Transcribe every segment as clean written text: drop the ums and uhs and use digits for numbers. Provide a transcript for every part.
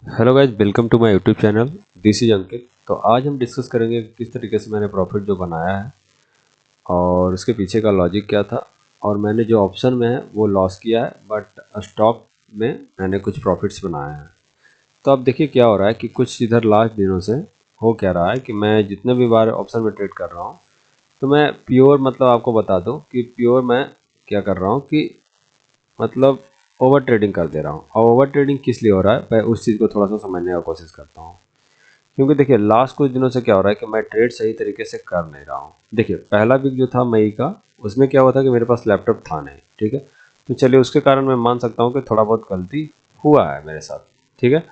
Hello guys, welcome to my YouTube channel. This is Ankit. तो आज हम डिस्कस करेंगे कि किस तरीके से मैंने प्रॉफिट जो बनाया है और उसके पीछे का लॉजिक क्या था। और मैंने जो ऑप्शन में है वो लॉस किया है, बट स्टॉक में मैंने कुछ प्रॉफिट्स बनाए हैं। तो अब देखिए क्या हो रहा है कि कुछ इधर लास्ट दिनों से हो क्या रहा है कि मैं जितने भी बार ऑप्शन में ट्रेड कर रहा हूँ, तो मैं प्योर मतलब आपको बता दूँ कि प्योर मैं क्या कर रहा हूँ कि मतलब ओवर ट्रेडिंग कर दे रहा हूँ। और ओवर ट्रेडिंग किस लिए हो रहा है, मैं उस चीज़ को थोड़ा सा समझने का कोशिश करता हूँ। क्योंकि देखिए लास्ट कुछ दिनों से क्या हो रहा है कि मैं ट्रेड सही तरीके से कर नहीं रहा हूँ। देखिए पहला वीक जो था मई का, उसमें क्या हुआ था कि मेरे पास लैपटॉप था नहीं, ठीक है। तो चलिए उसके कारण मैं मान सकता हूँ कि थोड़ा बहुत गलती हुआ है मेरे साथ, ठीक है।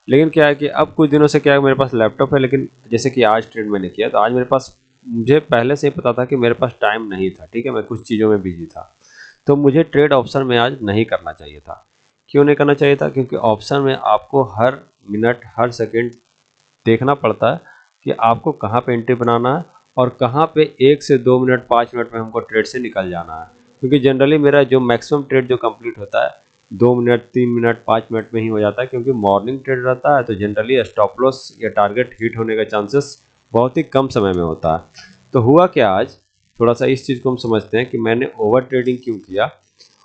लेकिन क्या है कि अब कुछ दिनों से क्या है, मेरे पास लैपटॉप है, लेकिन जैसे कि आज ट्रेड मैंने किया तो आज मेरे पास, मुझे पहले से ही पता था कि मेरे पास टाइम नहीं था, ठीक है, मैं कुछ चीज़ों में बिजी था। तो मुझे ट्रेड ऑप्शन में आज नहीं करना चाहिए था। क्यों नहीं करना चाहिए था? क्योंकि ऑप्शन में आपको हर मिनट हर सेकंड देखना पड़ता है कि आपको कहाँ पे एंट्री बनाना है और कहाँ पे 1 से 2 मिनट 5 मिनट में हमको ट्रेड से निकल जाना है। क्योंकि जनरली मेरा जो मैक्सिमम ट्रेड जो कंप्लीट होता है 2 मिनट 3 मिनट 5 मिनट में ही हो जाता है, क्योंकि मॉर्निंग ट्रेड रहता है तो जनरली स्टॉप लॉस या टारगेट हिट होने का चांसेस बहुत ही कम समय में होता है। तो हुआ क्या आज, थोड़ा सा इस चीज़ को हम समझते हैं कि मैंने ओवर ट्रेडिंग क्यों किया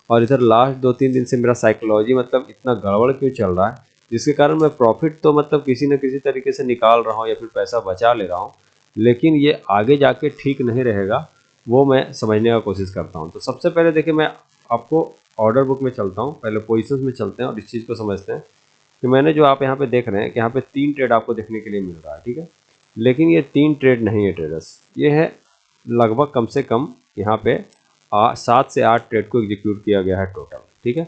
और इधर लास्ट 2-3 दिन से मेरा साइकोलॉजी मतलब इतना गड़बड़ क्यों चल रहा है, जिसके कारण मैं प्रॉफिट तो मतलब किसी न किसी तरीके से निकाल रहा हूँ या फिर पैसा बचा ले रहा हूँ, लेकिन ये आगे जाके ठीक नहीं रहेगा, वो मैं समझने का कोशिश करता हूँ। तो सबसे पहले देखिए मैं आपको ऑर्डर बुक में चलता हूँ, पहले पोजीशंस में चलते हैं और इस चीज़ को समझते हैं कि मैंने जो आप यहाँ पे देख रहे हैं कि यहाँ पे 3 ट्रेड आपको देखने के लिए मिल रहा है, ठीक है। लेकिन ये 3 ट्रेड नहीं है ट्रेडर्स, ये है लगभग कम से कम यहाँ पे 7 से 8 ट्रेड को एग्जीक्यूट किया गया है टोटल, ठीक है।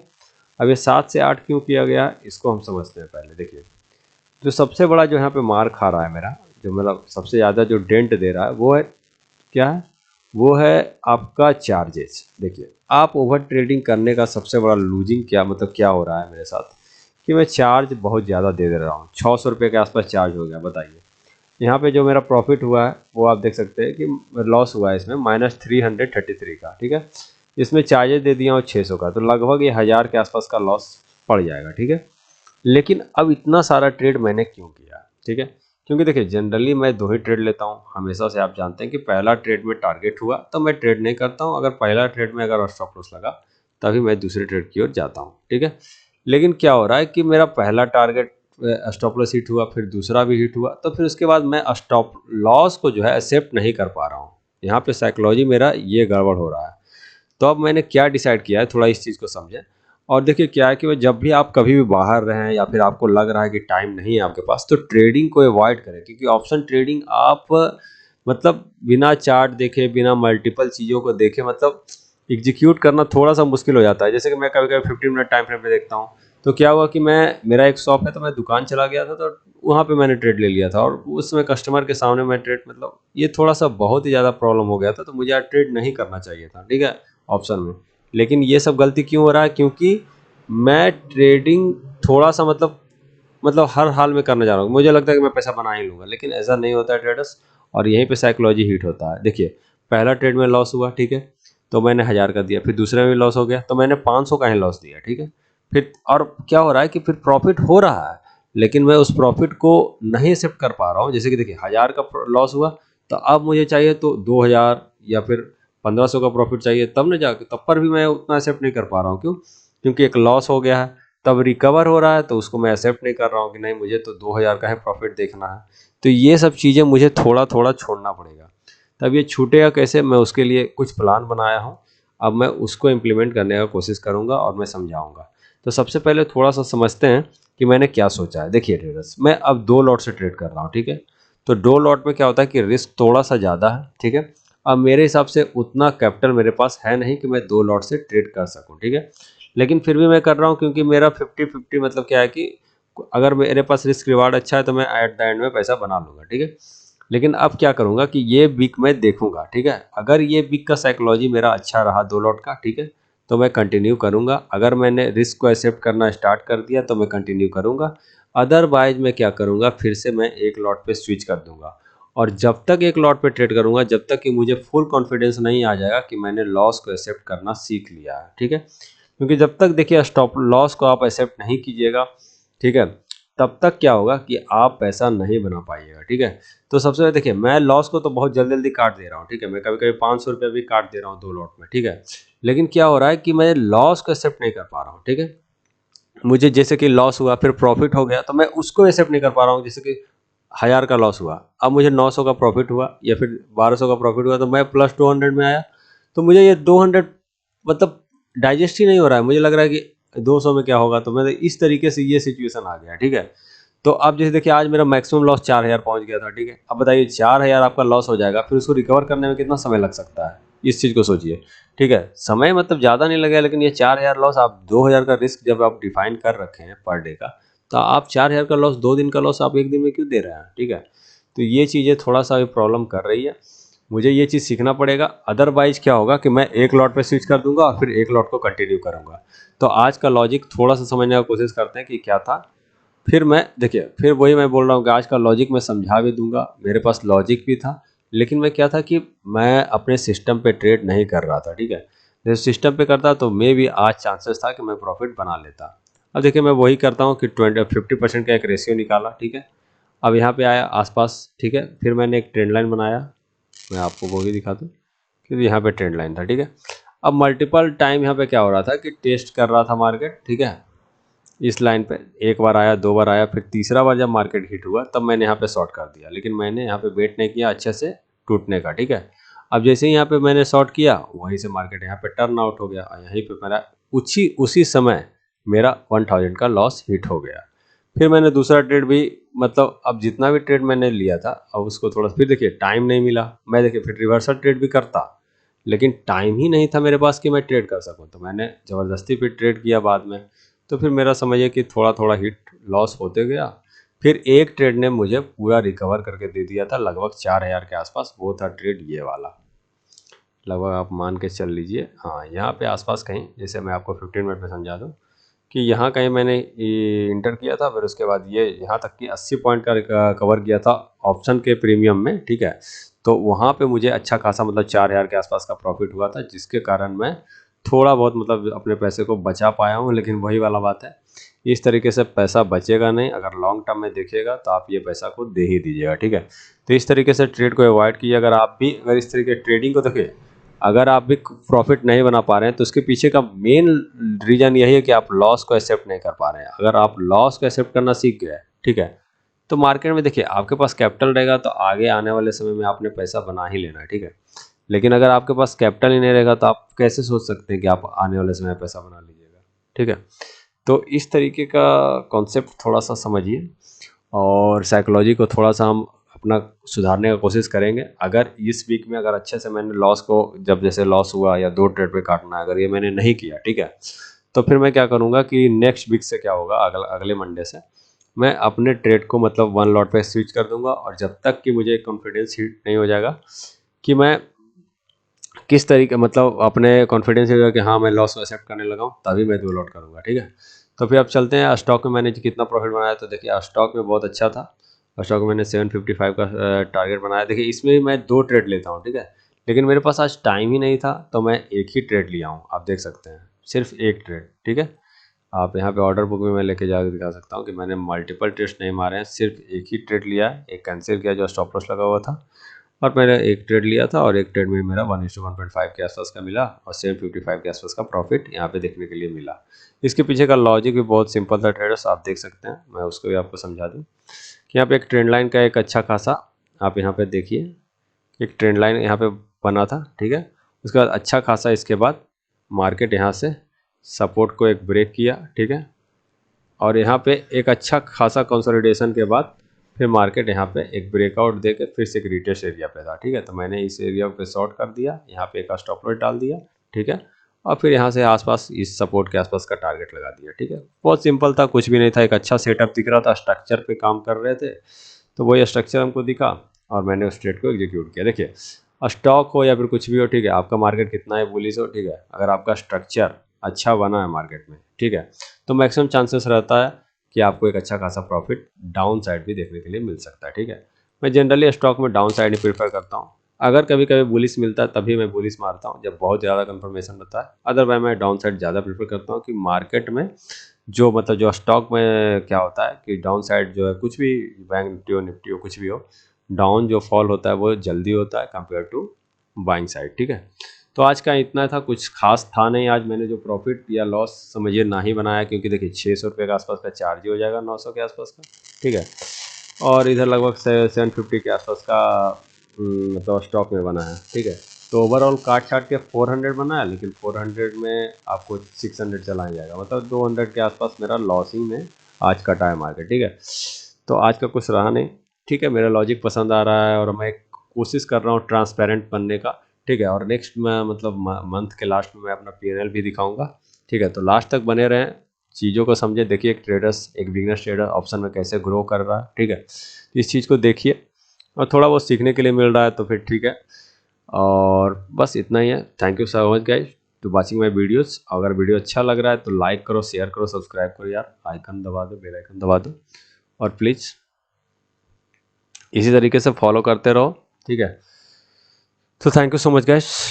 अब ये 7 से 8 क्यों किया गया है इसको हम समझते हैं। पहले देखिए जो सबसे बड़ा जो यहाँ पे मार खा रहा है मेरा, जो मतलब सबसे ज़्यादा जो डेंट दे रहा है वो है क्या है, वो है आपका चार्जेस। देखिए आप ओवर ट्रेडिंग करने का सबसे बड़ा लूजिंग क्या मतलब क्या हो रहा है मेरे साथ कि मैं चार्ज बहुत ज़्यादा दे रहा हूँ। 600 रुपये के आसपास चार्ज हो गया, बताइए। यहाँ पे जो मेरा प्रॉफिट हुआ है वो आप देख सकते हैं कि लॉस हुआ है इसमें -333 का, ठीक है। इसमें चार्जेस दे दिया और 600 का, तो लगभग ये 1000 के आसपास का लॉस पड़ जाएगा, ठीक है। लेकिन अब इतना सारा ट्रेड मैंने क्यों किया, ठीक है। क्योंकि देखिए जनरली मैं 2 ही ट्रेड लेता हूँ हमेशा से, आप जानते हैं कि पहला ट्रेड में टारगेट हुआ तो मैं ट्रेड नहीं करता हूँ, अगर पहला ट्रेड में अगर स्टॉप लॉस लगा तभी मैं दूसरे ट्रेड की ओर जाता हूँ, ठीक है। लेकिन क्या हो रहा है कि मेरा पहला टारगेट स्टॉप लॉस हिट हुआ, फिर दूसरा भी हिट हुआ, तो फिर उसके बाद मैं स्टॉप लॉस को जो है एक्सेप्ट नहीं कर पा रहा हूँ। यहाँ पे साइकोलॉजी मेरा ये गड़बड़ हो रहा है। तो अब मैंने क्या डिसाइड किया है, थोड़ा इस चीज़ को समझें। और देखिए क्या है कि वो जब भी आप कभी भी बाहर रहें या फिर आपको लग रहा है कि टाइम नहीं है आपके पास, तो ट्रेडिंग को अवॉइड करें। क्योंकि ऑप्शन ट्रेडिंग आप मतलब बिना चार्ट देखे बिना मल्टीपल चीज़ों को देखे मतलब एग्जीक्यूट करना थोड़ा सा मुश्किल हो जाता है। जैसे कि मैं कभी कभी 15 मिनट टाइम फ्रेम पे देखता हूँ, तो क्या हुआ कि मेरा एक शॉप है तो मैं दुकान चला गया था, तो वहाँ पे मैंने ट्रेड ले लिया था और उस समय कस्टमर के सामने मैं ट्रेड मतलब ये थोड़ा सा बहुत ही ज़्यादा प्रॉब्लम हो गया था, तो मुझे आज ट्रेड नहीं करना चाहिए था, ठीक है, ऑप्शन में। लेकिन ये सब गलती क्यों हो रहा है, क्योंकि मैं ट्रेडिंग थोड़ा सा मतलब हर हाल में करने जा रहा हूँ। मुझे लगता है कि मैं पैसा बना ही लूँगा, लेकिन ऐसा नहीं होता है ट्रेडर्स। और यहीं पे साइकोलॉजी हिट होता है। देखिए पहला ट्रेड में लॉस हुआ, ठीक है, तो मैंने 1000 का दिया, फिर दूसरे में भी लॉस हो गया तो मैंने 500 का ही लॉस दिया, ठीक है। फिर और क्या हो रहा है कि फिर प्रॉफिट हो रहा है, लेकिन मैं उस प्रॉफिट को नहीं एक्सेप्ट कर पा रहा हूँ। जैसे कि देखिए 1000 का लॉस हुआ, तो अब मुझे चाहिए तो 2000 या फिर 1500 का प्रॉफिट चाहिए, तब ना जाके, तब पर भी मैं उतना एक्सेप्ट नहीं कर पा रहा हूँ। क्यों? क्योंकि एक लॉस हो गया है, तब रिकवर हो रहा है तो उसको मैं एक्सेप्ट नहीं कर रहा हूँ कि नहीं, मुझे तो 2000 का है प्रॉफिट देखना है। तो ये सब चीज़ें मुझे थोड़ा थोड़ा छोड़ना पड़ेगा। तब ये छूटेगा कैसे, मैं उसके लिए कुछ प्लान बनाया हूँ। अब मैं उसको इम्प्लीमेंट करने का कोशिश करूँगा और मैं समझाऊँगा। तो सबसे पहले थोड़ा सा समझते हैं कि मैंने क्या सोचा है। देखिए ट्रेडर्स, मैं अब 2 लॉट से ट्रेड कर रहा हूँ, ठीक है। तो 2 लॉट में क्या होता है कि रिस्क थोड़ा सा ज़्यादा है, ठीक है। अब मेरे हिसाब से उतना कैपिटल मेरे पास है नहीं कि मैं 2 लॉट से ट्रेड कर सकूँ, ठीक है। लेकिन फिर भी मैं कर रहा हूँ क्योंकि मेरा 50-50 मतलब क्या है कि अगर मेरे पास रिस्क रिवार्ड अच्छा है तो मैं एट द एंड में पैसा बना लूँगा, ठीक है। लेकिन अब क्या करूँगा कि ये वीक मैं देखूँगा, ठीक है। अगर ये वीक का साइकोलॉजी मेरा अच्छा रहा 2 लॉट का, ठीक है, तो मैं कंटिन्यू करूँगा। अगर मैंने रिस्क को एक्सेप्ट करना स्टार्ट कर दिया तो मैं कंटिन्यू करूँगा। अदरवाइज मैं क्या करूँगा, फिर से मैं एक लॉट पे स्विच कर दूँगा। और जब तक एक लॉट पे ट्रेड करूँगा, जब तक कि मुझे फुल कॉन्फिडेंस नहीं आ जाएगा कि मैंने लॉस को एक्सेप्ट करना सीख लिया है, ठीक है। क्योंकि जब तक देखिए स्टॉप लॉस को आप एक्सेप्ट नहीं कीजिएगा, ठीक है, तब तक क्या होगा कि आप पैसा नहीं बना पाइएगा, ठीक है। तो सबसे पहले देखिए, मैं लॉस को तो बहुत जल्दी जल्दी काट दे रहा हूँ, ठीक है। मैं कभी कभी 500 रुपये भी काट दे रहा हूँ 2 लॉट में, ठीक है। लेकिन क्या हो रहा है कि मैं लॉस को एक्सेप्ट नहीं कर पा रहा हूँ, ठीक है। मुझे जैसे कि लॉस हुआ फिर प्रॉफिट हो गया, तो मैं उसको एक्सेप्ट नहीं कर पा रहा हूँ। जैसे कि 1000 का लॉस हुआ, अब मुझे 900 का प्रॉफिट हुआ या फिर 1200 का प्रॉफिट हुआ, तो मैं प्लस 200 में आया। तो मुझे ये 200 मतलब डाइजेस्ट ही नहीं हो रहा है। मुझे लग रहा है कि 200 में क्या होगा, तो मैं इस तरीके से ये सिचुएशन आ गया, ठीक है। तो अब जैसे देखिए, आज मेरा मैक्सिमम लॉस 4000 पहुंच गया था, ठीक है। अब बताइए 4000 आपका लॉस हो जाएगा, फिर उसको रिकवर करने में कितना समय लग सकता है, इस चीज़ को सोचिए, ठीक है। समय मतलब ज़्यादा नहीं लगेगा, लेकिन ये 4000 लॉस, आप 2000 का रिस्क जब आप डिफाइन कर रखे हैं पर डे का, तो आप 4000 का लॉस 2 दिन का लॉस आप 1 दिन में क्यों दे रहे हैं, ठीक है। तो ये चीज़ें थोड़ा सा अभी प्रॉब्लम कर रही है, मुझे ये चीज़ सीखना पड़ेगा। अदरवाइज क्या होगा कि मैं एक लॉट पे स्विच कर दूंगा और फिर एक लॉट को कंटिन्यू करूंगा। तो आज का लॉजिक थोड़ा सा समझने का कोशिश करते हैं कि क्या था। फिर मैं देखिए, फिर वही मैं बोल रहा हूँ कि आज का लॉजिक मैं समझा भी दूंगा, मेरे पास लॉजिक भी था। लेकिन मैं क्या था कि मैं अपने सिस्टम पे ट्रेड नहीं कर रहा था, ठीक है। जैसे सिस्टम पे करता तो मे भी आज चांसेस था कि मैं प्रॉफिट बना लेता। अब देखिए, मैं वही करता हूँ कि 50% का एक रेशियो निकाला, ठीक है। अब यहाँ पे आया आसपास, ठीक है। फिर मैंने एक ट्रेंड लाइन बनाया, मैं आपको वो भी दिखा दूँ कि यहाँ पे ट्रेंड लाइन था, ठीक है। अब मल्टीपल टाइम यहाँ पे क्या हो रहा था कि टेस्ट कर रहा था मार्केट, ठीक है। इस लाइन पे एक बार आया, 2 बार आया, फिर तीसरा बार जब मार्केट हिट हुआ तब मैंने यहाँ पे शॉर्ट कर दिया। लेकिन मैंने यहाँ पे वेट नहीं किया अच्छे से टूटने का, ठीक है। अब जैसे ही यहाँ पे मैंने शॉर्ट किया, वहीं से मार्केट यहाँ पे टर्न आउट हो गया और यहीं पे मेरा उसी समय मेरा 1000 का लॉस हिट हो गया। फिर मैंने दूसरा ट्रेड भी, मतलब अब जितना भी ट्रेड मैंने लिया था, अब उसको थोड़ा फिर देखिए टाइम नहीं मिला। मैं देखिए फिर रिवर्सल ट्रेड भी करता, लेकिन टाइम ही नहीं था मेरे पास कि मैं ट्रेड कर सकूं। तो मैंने ज़बरदस्ती फिर ट्रेड किया बाद में। तो फिर मेरा समझिए कि थोड़ा थोड़ा हिट लॉस होते गया। फिर एक ट्रेड ने मुझे पूरा रिकवर करके दे दिया था लगभग 4000 के आसपास। वो था ट्रेड ये वाला, लगभग आप मान के चल लीजिए, हाँ यहाँ पे आसपास कहीं। जैसे मैं आपको 15 मिनट में समझा दूँ कि यहाँ कहीं मैंने इंटर किया था, फिर उसके बाद ये यहाँ तक कि 80 पॉइंट का कवर किया था ऑप्शन के प्रीमियम में, ठीक है। तो वहाँ पे मुझे अच्छा खासा मतलब 4000 के आसपास का प्रॉफिट हुआ था, जिसके कारण मैं थोड़ा बहुत मतलब अपने पैसे को बचा पाया हूँ। लेकिन वही वाला बात है, इस तरीके से पैसा बचेगा नहीं। अगर लॉन्ग टर्म में देखिएगा तो आप ये पैसा को दे ही दीजिएगा, ठीक है। तो इस तरीके से ट्रेड को अवॉइड कीजिए। अगर आप भी अगर इस तरीके ट्रेडिंग को देखिए, अगर आप भी प्रॉफिट नहीं बना पा रहे हैं तो उसके पीछे का मेन रीज़न यही है कि आप लॉस को एक्सेप्ट नहीं कर पा रहे हैं। अगर आप लॉस को एक्सेप्ट करना सीख गए, ठीक है, तो मार्केट में देखिए आपके पास कैपिटल रहेगा तो आगे आने वाले समय में आपने पैसा बना ही लेना है, ठीक है। लेकिन अगर आपके पास कैपिटल ही नहीं रहेगा तो आप कैसे सोच सकते हैं कि आप आने वाले समय में पैसा बना लीजिएगा, ठीक है। तो इस तरीके का कॉन्सेप्ट थोड़ा सा समझिए और साइकोलॉजी को थोड़ा सा हम अपना सुधारने का कोशिश करेंगे। अगर इस वीक में अगर अच्छे से मैंने लॉस को, जब जैसे लॉस हुआ या 2 ट्रेड पे काटना है, अगर ये मैंने नहीं किया, ठीक है, तो फिर मैं क्या करूँगा कि नेक्स्ट वीक से क्या होगा, अगले मंडे से मैं अपने ट्रेड को मतलब 1 लॉट पे स्विच कर दूंगा। और जब तक कि मुझे कॉन्फिडेंस हिट नहीं हो जाएगा कि मैं किस तरीके मतलब अपने कॉन्फिडेंस होगा कि हाँ मैं लॉस को एक्सेप्ट करने लगा हूँ, तभी मैं 2 लॉट करूँगा, ठीक है। तो फिर अब चलते हैं स्टॉक में मैंने कितना प्रॉफिट बनाया। तो देखिए स्टॉक में बहुत अच्छा था। स्टॉक में मैंने 755 का टारगेट बनाया। देखिए इसमें मैं 2 ट्रेड लेता हूँ, ठीक है, लेकिन मेरे पास आज टाइम ही नहीं था तो मैं एक ही ट्रेड लिया हूँ। आप देख सकते हैं सिर्फ एक ट्रेड, ठीक है। आप यहाँ पे ऑर्डर बुक में मैं लेके जाकर दिखा सकता हूँ कि मैंने मल्टीपल टेस्ट नहीं मारे हैं, सिर्फ एक ही ट्रेड लिया है। एक कैंसिल किया जो स्टॉप लॉस लगा हुआ था, और मैंने एक ट्रेड लिया था और एक ट्रेड में मेरा 1:1.5 के आसपास का मिला और 755 के आसपास का प्रॉफिट यहाँ पे देखने के लिए मिला। इसके पीछे का लॉजिक भी बहुत सिंपल था ट्रेडर्स, आप देख सकते हैं। मैं उसको भी आपको समझा दूँ कि यहाँ पे एक ट्रेंड लाइन का एक अच्छा खासा, आप यहाँ पे देखिए एक ट्रेंड लाइन यहाँ पे बना था, ठीक है। उसके बाद अच्छा खासा इसके बाद मार्केट यहाँ से सपोर्ट को एक ब्रेक किया, ठीक है। और यहाँ पे एक अच्छा खासा कंसोलिडेशन के बाद फिर मार्केट यहाँ पे एक ब्रेकआउट देके फिर से एक रिटेस्ट एरिया पे था, ठीक है। तो मैंने इस एरिया पे शॉर्ट कर दिया, यहाँ पे एक स्टॉप लॉस डाल दिया, ठीक है। और फिर यहाँ से आसपास इस सपोर्ट के आसपास का टारगेट लगा दिया, ठीक है। बहुत सिंपल था, कुछ भी नहीं था। एक अच्छा सेटअप दिख रहा था, स्ट्रक्चर पे काम कर रहे थे, तो वही स्ट्रक्चर हमको दिखा और मैंने उस ट्रेड को एग्जीक्यूट किया। देखिए स्टॉक हो या फिर कुछ भी हो, ठीक है, आपका मार्केट कितना है बुलिश हो, ठीक है, अगर आपका स्ट्रक्चर अच्छा बना है मार्केट में, ठीक है, तो मैक्सिमम चांसेस रहता है कि आपको एक अच्छा खासा प्रॉफिट डाउन साइड भी देखने के लिए मिल सकता है, ठीक है। मैं जनरली स्टॉक में डाउन साइड ही प्रीफर करता हूँ। अगर कभी कभी बुलिश मिलता है तभी मैं बुलिश मारता हूँ, जब बहुत ज़्यादा कंफर्मेशन रहता है। अदरवाइज मैं डाउन साइड ज़्यादा प्रीफर करता हूँ कि मार्केट में जो मतलब जो स्टॉक में क्या होता है कि डाउन साइड जो है कुछ भी, बैंक निफ्टी हो निफ्टी हो कुछ भी हो, डाउन जो फॉल होता है वो जल्दी होता है कंपेयर टू बाइंग साइड। ठीक है, तो आज का इतना था, कुछ खास था नहीं। आज मैंने जो प्रॉफिट या लॉस समझिए ना ही बनाया, क्योंकि देखिए 600 रुपये के आसपास का चार्ज ही हो जाएगा 900 के आसपास का। ठीक है, और इधर लगभग 750 के आसपास का मतलब स्टॉक में बना है। ठीक है, तो ओवरऑल काट छाट के 400 बना है, लेकिन 400 में आपको 600 चला ही जाएगा, मतलब 200 के आसपास मेरा लॉसिंग में आज कटा है मार्केट। ठीक है, तो आज का कुछ रहा नहीं। ठीक है, मेरा लॉजिक पसंद आ रहा है और मैं कोशिश कर रहा हूँ ट्रांसपेरेंट बनने का। ठीक है, और नेक्स्ट मैं मतलब मंथ के लास्ट में मैं अपना पीएनएल भी दिखाऊंगा। ठीक है, तो लास्ट तक बने रहें, चीज़ों को समझे, देखिए एक बिगनर ट्रेडर ऑप्शन में कैसे ग्रो कर रहा है। ठीक है, तो इस चीज़ को देखिए, और थोड़ा बहुत सीखने के लिए मिल रहा है तो फिर ठीक है। और बस इतना ही है। Thank you so much guys to watching my videos. अगर वीडियो अच्छा लग रहा है तो लाइक करो, शेयर करो, सब्सक्राइब करो यार, आइकन दबा दो, बेल आइकन दबा दो, और प्लीज़ इसी तरीके से फॉलो करते रहो। ठीक है, तो thank you so much guys.